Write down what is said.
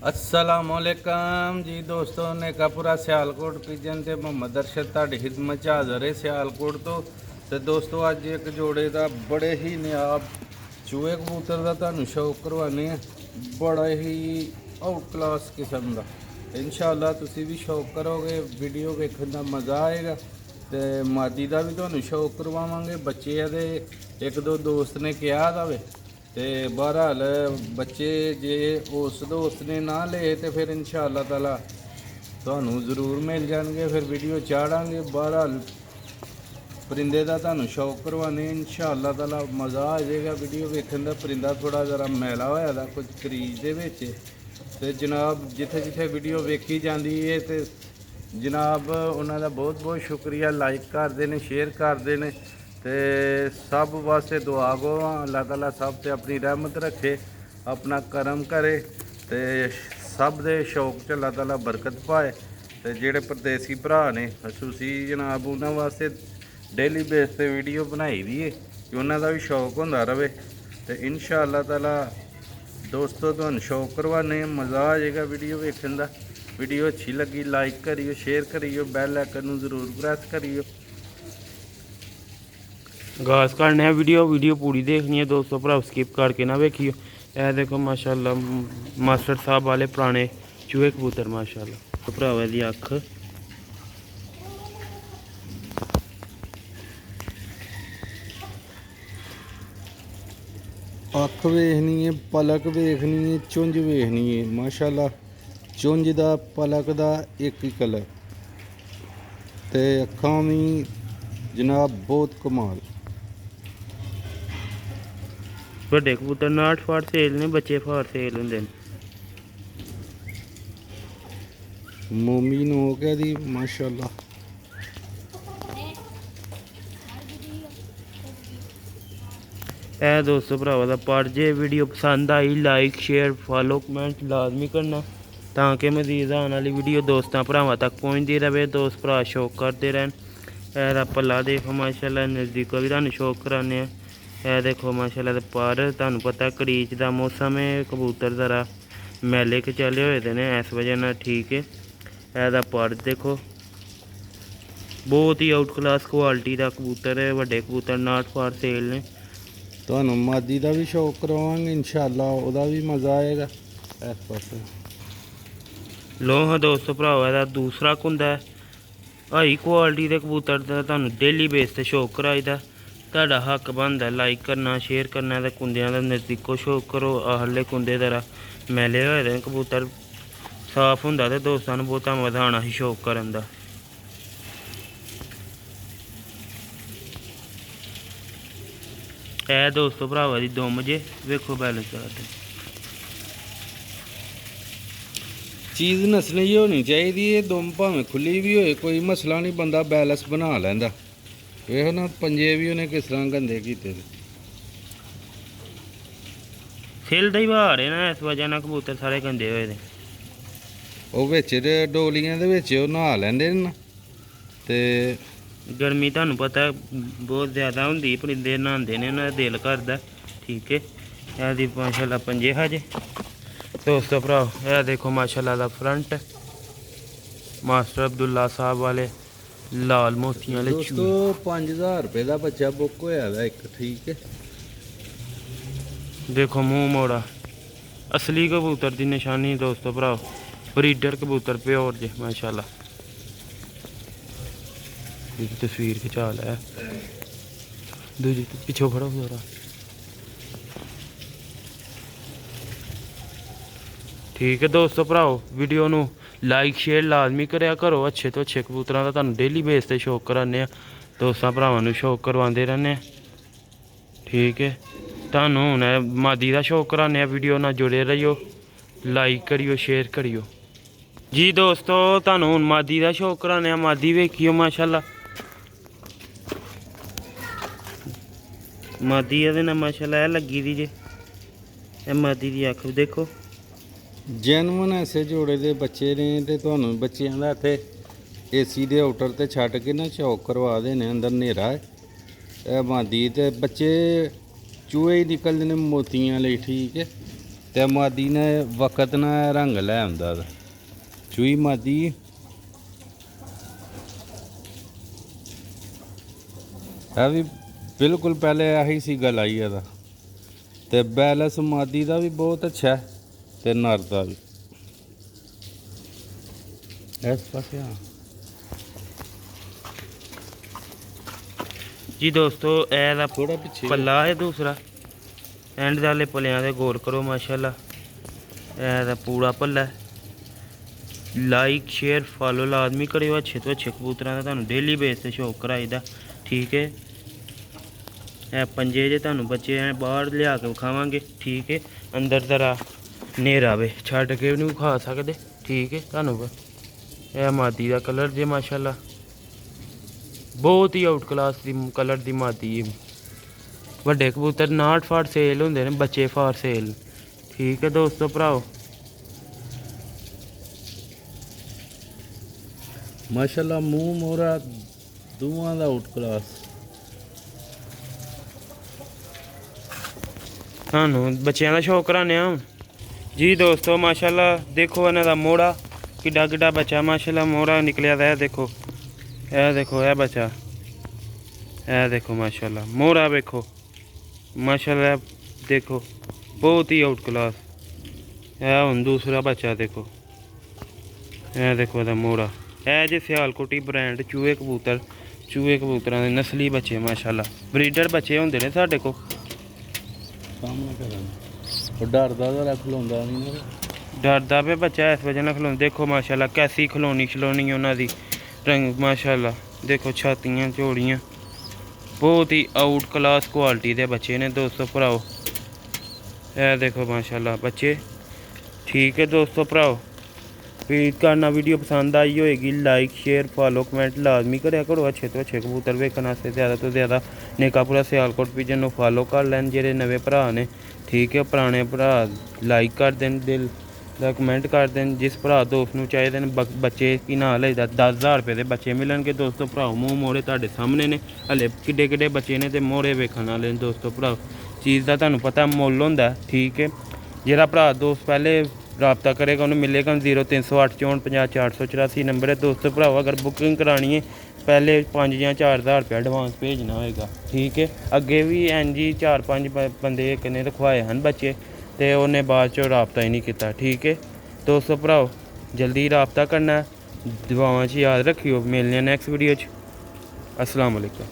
अस्सलामुअलैकुम जी दोस्तों, नेकापुरा सियालकोट पिजन ते मोहम्मद अरशद तुहाडी खिदमत च हाज़र है सियालकोट तो दोस्तों अज एक जोड़े का बड़े ही नियाब चूहे कबूतर का तुहानू शौक करवाने बड़ा ही आउट क्लास किस्म का। इंशाअल्लाह तुसी भी शौक करोगे, वीडियो देखने का मज़ा आएगा। तो मादी का भी तुहानू शौक करवावांगे। बच्चे एक दो दोस्त ने कहा था वे तो बहरहाल बच्चे जे उस दोस्त ने ना ले तो फिर इंशाअल्लाह ताला तुहानू ज़रूर मिल जाएंगे, फिर वीडियो चाढ़ांगे। बहरहाल परिंदे का तुहानू शौक करवाने इंशाअल्लाह ताला मज़ा आ जाएगा वीडियो देखने का। परिंदा थोड़ा ज़रा मैला होया दा कुछ क्रीज दे विच ते जनाब जिथे जिथे वीडियो वेखी जाती है तो जनाब उन्हों का बहुत बहुत शुक्रिया। लाइक करते हैं, शेयर करते हैं ते सब वास्ते दुआ गो। अल्लाह ताला सब ते अपनी रहमत रखे, अपना करम करे ते सब दे शौक च अल्लाह ताला बरकत पाए। ते जेड़े परदेसी भरा ने खसूसी जनाब उन्होंने वास्ते डेली बेस पे वीडियो बनाई दी है कि उन्हों का भी शौक होंदा रवे। तो इंशाअल्लाह ताला दोस्तों तुहानू शौक करवाने, मज़ा आ जाएगा वीडियो देखने का। वीडियो अच्छी लगी लाइक करियो, शेयर करियो, बैल आइकन जरूर प्रेस करियो। घास काटने वीडियो पूरी देखनी है दोस्तों, भरा स्किप करके ना वेखियो। यह देखो माशाल्लाह मास्टर साहब वाले पुराने चूहे कबूतर माशाल्लाह। भरावा दी अख अख वेखनी है, पलक वेखनी है, चुंझ वेखनी है। माशाल्लाह चुंझ दा पलक दा एक ही कलर ते अखां भी जनाब बहुत कमाल। बड़े कबूतर 59 फाड़ सेल ने, बच्चे फाड़ सेल होंगे। मोमी नोक है दी माशाल्लाह। ए दोस्तों भरावा दा पर जे वीडियो पसंद I like share follow comment लाजमी करना ताकि मजीद आने वाली वीडियो दोस्तों भरावां तक पहुँचती रहे, दोस्त भरा शौक करते रहन। ऐ पला देखो माशाल्लाह नज़दीकों भी तुहानू शौक कराने। यह देखो माशाल्लाह पर तुहानू पता कड़ीच का मौसम है, कबूतर ज़रा मैले के चले हुए ने इस वजह ना ठीक है। यह पर देखो बहुत ही आउट क्लास क्वालिटी का कबूतर है, वड्डे कबूतर 59 फाड़ सेल ने। तुहानू मादी का भी शौक करवाएंगे इंशाअल्लाह, उहदा भी मज़ा आएगा। इस पास लो हाँ दोस्तों भरावा दा दूसरा कुंदा है हाई क्वालिटी के कबूतर का तुहानू डेली बेस से शौक कराईदा। तुहाडा हक बनदा लाइक करना शेयर करना ते कुंदियां दा नज़दीकों शौक करो। आहले कुंदे जरा मैले होए दे कबूतर साफ हुंदा ते दोस्तां नू बहुता मज़ा आना ही शौक करन दा। ए दोस्तों भरावा दी दुम जे वेखो बैलेंस करते चीज़ नसली होनी चाहिए। दुम भावें खुली भी होए कोई मसला नहीं, बंदा बैलेंस बना लैंदा। वेखो ना पंजे भी उन्हें किस तरह गंदे कीते सिल दा ही बहार है ना, इस वजह ना कबूतर सारे गंदे होए दे। ਉਹ ਵਿੱਚ ਡੋਲੀਆਂ ਦੇ ਵਿੱਚ ਉਹ ਨਹਾ ਲੈਂਦੇ ਨੇ ਤੇ गर्मी तुहानू पता बहुत ज़्यादा होंदी, परिंदे नहांदे ने, उन्होंने दिल करदा ठीक है। यह दी माशाल्लाह पंजे हजे दोस्तों भराओ। यह देखो माशाल्लाह दा फ्रंट मास्टर अब्दुल्ला साहब वाले लाल मोतियां वाले दोस्तों 5000 रुपए का बच्चा बुक होया दा एक, ठीक है। देखो मुंह मोड़ा असली कबूतर की निशानी दोस्तों भराओ, ब्रीडर कबूतर प्योर जे माशाल्लाह। तस्वीर खिंचा लै दूजी पिछो खड़ो जरा ठीक है दोस्तों भराओ। वीडियो नू लाइक शेयर लाजमी करया करो, अच्छे तो अच्छे कबूतरां दा तुहानू डेली बेस ते शौक कराने दोस्तां भरावां नू शौक करवाते रहने ठीक है। तुहानू हुण मादी का शौक कराने वीडियो ना जुड़े रहियो, लाइक करियो शेयर करियो जी दोस्तों। तुहानू हुण मादी का शौक कराने, मादी वेखियो माशाल्लाह मादी ना माशाल्लाह लगी दी जे मादी की अख देखो। जैनवन ऐसे जोड़े दे बच्चे ने ते तुहानू बच्चियां दा इत्थे एसी दे आउटर ते छड्ड के ना शौक करवा देने। अंदर नेरा है मादी ते बच्चे चूहे ही निकलदे ने मोतियां लई ठीक है। ਤੇ ਮਾਦੀ ਨੇ ਵਕਤ ਨਾਲ ਰੰਗ ਲੈ ਆਉਂਦਾ ਵਾ। ਚੂਈ ਮਾਦੀ ਇਹ ਵੀ ਬਿਲਕੁਲ ਪਹਿਲੇ ਆਹੀ ਸੀ ਗੱਲ ਆਈ ਇਹਦਾ। ਤੇ ਬੈਲੈਂਸ ਮਾਦੀ ਦਾ ਵੀ ਬਹੁਤ ਅੱਛਾ ਹੈ ਤੇ ਨਰ ਦਾ ਵੀ। ਇਸ ਪਾਸੇ ਆ ਜੀ ਦੋਸਤੋ ਇਹਦਾ ਥੋੜਾ ਪਿੱਛੇ ਪੱਲਾ ਹੈ ਦੂਸਰਾ ਐਂਡ ਵਾਲੇ ਪੱਲਿਆਂ ਦੇ ਗੌਰ ਕਰੋ ਮਾਸ਼ਾਅੱਲਾ। ਇਹਦਾ ਪੂਰਾ ਪੱਲਾ ਹੈ। ਲਾਈਕ ਸ਼ੇਅਰ ਫਾਲੋ ਲਾਜ਼ਮੀ ਕਰਿਓ। ਅੱਛੇ ਤੋਂ ਅੱਛੇ ਕਬੂਤਰਾਂ ਦਾ ਤੁਹਾਨੂੰ ਡੇਲੀ ਬੇਸ ਤੇ ਸ਼ੌਕ ਕਰਾਈਦਾ, ਠੀਕ ਹੈ। ਇਹ ਪੰਜੇ ਜੇ ਤੁਹਾਨੂੰ ਬੱਚੇ ਐ ਬਾਹਰ ਲਿਆ ਕੇ ਵਿਖਾਵਾਂਗੇ, ਠੀਕ ਹੈ। ਅੰਦਰ ਜ਼ਰਾ ਹਨੇਰਾ ਵੇ, ਛੱਡ ਕੇ ਵੀ ਨਹੀਂ ਵਿਖਾ ਸਕਦੇ, ਠੀਕ ਹੈ ਤੁਹਾਨੂੰ। ਇਹ ਮਾਦੀ ਦਾ ਕਲਰ ਜੇ ਮਾਸ਼ਾਅੱਲਾ ਬਹੁਤ ਹੀ ਆਊਟ ਕਲਾਸ ਦੀ ਕਲਰ ਦੀ ਮਾਦੀ ਹੈ। ਵੱਡੇ ਕਬੂਤਰ 59 ਫਾਟ ਸੇਲ ਹੁੰਦੇ ਨੇ, ਬੱਚੇ ਫਾਰ ਸੇਲ, ਠੀਕ ਹੈ ਦੋਸਤੋ ਭਰਾਓ। ਮਾਸ਼ਾਅੱਲਾ ਮੂੰਹ ਮੋਹਰਾ ਦੋਵਾਂ ਦਾ ਆਊਟ ਕਲਾਸ। ਤੁਹਾਨੂੰ ਬੱਚਿਆਂ ਦਾ ਸ਼ੌਕ ਕਰਾਉਂਦੇ ਹਾਂ ਜੀ ਦੋਸਤੋ। ਮਾਸ਼ਾਅੱਲਾ ਦੇਖੋ ਇਹਨਾਂ ਦਾ ਮੋਹਰਾ ਕਿੱਡਾ ਕਿੱਡਾ ਬੱਚਾ ਮਾਸ਼ਾਅੱਲਾ ਮੋਹਰਾ ਨਿਕਲਿਆ ਦਾ। ਦੇਖੋ ਇਹ ਦੇਖੋ ਇਹ ਬੱਚਾ, ਇਹ ਦੇਖੋ ਮਾਸ਼ਾਅੱਲਾ ਮੋਹਰਾ ਵੇਖੋ ਮਾਸ਼ਾਅੱਲਾ, ਦੇਖੋ ਬਹੁਤ ਹੀ ਆਊਟ ਕਲਾਸ। ਇਹ ਹੁਣ ਦੂਸਰਾ ਬੱਚਾ ਦੇਖੋ, ਇਹ ਦੇਖੋ ਇਹਦਾ ਮੋਹਰਾ। ਇਹ ਜੇ ਸਿਆਲਕੋਟੀ ਬ੍ਰਾਂਡ ਚੂਹੇ ਕਬੂਤਰ, ਚੂਹੇ ਕਬੂਤਰਾਂ ਦੇ ਨਸਲੀ ਬੱਚੇ ਮਾਸ਼ਾਅੱਲਾ, ਬਰੀਡਰ ਬੱਚੇ ਹੁੰਦੇ ਨੇ ਸਾਡੇ ਕੋਲ। ਸਾਹਮਣੇ ਕਰਾਂ ਉਹ ਡਰਦਾ ਤਾਂ ਰੱਖ ਲਾਉਂਦਾ ਨਹੀਂ ਨਾ, ਡਰਦਾ ਪਿਆ ਬੱਚਾ ਇਸ ਵਜ੍ਹਾ ਨਾਲ ਖਲੋਣ। ਦੇਖੋ ਮਾਸ਼ਾਅੱਲਾ ਕੈਸੀ ਖਲੋਣੀ ਉਹਨਾਂ ਦੀ ਰੰਗ ਮਾਸ਼ਾਅੱਲਾ। ਦੇਖੋ ਛਾਤੀਆਂ ਝੋੜੀਆਂ, ਬਹੁਤ ਹੀ ਆਊਟ ਕਲਾਸ ਕੁਆਲਿਟੀ ਦੇ ਬੱਚੇ ਨੇ ਦੋਸਤੋ ਭਰਾਓ। ਇਹ ਦੇਖੋ ਮਾਸ਼ਾਅੱਲਾ ਬੱਚੇ, ਠੀਕ ਹੈ ਦੋਸਤੋ ਭਰਾਓ। ਵੀ ਕਰਨਾ ਵੀਡੀਓ ਪਸੰਦ ਆਈ ਹੋਏਗੀ ਲਾਈਕ ਸ਼ੇਅਰ ਫਾਲੋ ਕਮੈਂਟ ਲਾਜ਼ਮੀ ਕਰਿਆ ਕਰੋ। ਅੱਛੇ ਤੋਂ ਅੱਛੇ ਕਬੂਤਰ ਵੇਖਣ ਵਾਸਤੇ ਜ਼ਿਆਦਾ ਤੋਂ ਜ਼ਿਆਦਾ ਨੇਕਾਪੁਰਾ ਸਿਆਲਕੋਟ ਪਿਜਨ ਨੂੰ ਫਾਲੋ ਕਰ ਲੈਣ। ਜਿਹੜੇ ਨਵੇਂ ਭਰਾ ਨੇ, ਠੀਕ ਹੈ, ਪੁਰਾਣੇ ਭਰਾ ਲਾਈਕ ਕਰ ਦੇਣ, ਦਿਲ ਦਾ ਕਮੈਂਟ ਕਰ ਦੇਣ। ਜਿਸ ਭਰਾ ਦੋਸਤ ਨੂੰ ਚਾਹੀਦੇ ਨੇ ਬੱਚੇ ਕੀ ਨਾਲ ਲਈਦਾ 10,000 ਰੁਪਏ ਦੇ ਬੱਚੇ ਮਿਲਣਗੇ ਦੋਸਤੋ ਭਰਾਓ। ਮੂੰਹ ਮੋੜੇ ਤੁਹਾਡੇ ਸਾਹਮਣੇ ਨੇ, ਹਲੇ ਕਿੱਡੇ ਕਿੱਡੇ ਬੱਚੇ ਨੇ ਤੇ ਮੋੜੇ ਵੇਖਣ ਵਾਲੇ ਨੇ ਦੋਸਤੋ ਭਰਾਓ। ਚੀਜ਼ ਦਾ ਤੁਹਾਨੂੰ ਪਤਾ ਮੁੱਲ ਹੁੰਦਾ, ਠੀਕ ਹੈ। ਜਿਹੜਾ ਭਰਾ ਦੋਸਤ ਪਹਿਲੇ ਰਾਬਤਾ ਕਰੇਗਾ ਉਹਨੂੰ ਮਿਲੇਗਾ 0308 54 484 ਨੰਬਰ ਹੈ ਦੋਸਤੋ ਭਰਾਓ। ਅਗਰ ਬੁਕਿੰਗ ਕਰਾਉਣੀ ਹੈ ਪਹਿਲੇ 5 ਜਾਂ 4,000 ਰੁਪਇਆ ਐਡਵਾਂਸ ਭੇਜਣਾ ਹੋਏਗਾ, ਠੀਕ ਹੈ। ਅੱਗੇ ਵੀ ਇੰਝ 4-5 ਬੰਦੇ ਇੱਕ ਨੇ ਰਖਵਾਏ ਹਨ ਬੱਚੇ ਤੇ ਉਹਨੇ ਬਾਅਦ 'ਚੋਂ ਰਾਬਤਾ ਹੀ ਨਹੀਂ ਕੀਤਾ, ਠੀਕ ਹੈ ਦੋਸਤੋ ਭਰਾਓ। ਜਲਦੀ ਰਾਬਤਾ ਕਰਨਾ, ਦੁਆਵਾਂ 'ਚ ਯਾਦ ਰੱਖਿਓ। ਮਿਲਦੇ ਹਾਂ ਨੈਕਸਟ ਵੀਡੀਓ 'ਚ। ਅਸਲਾਮ ਵਾਲੇਕੁਮ।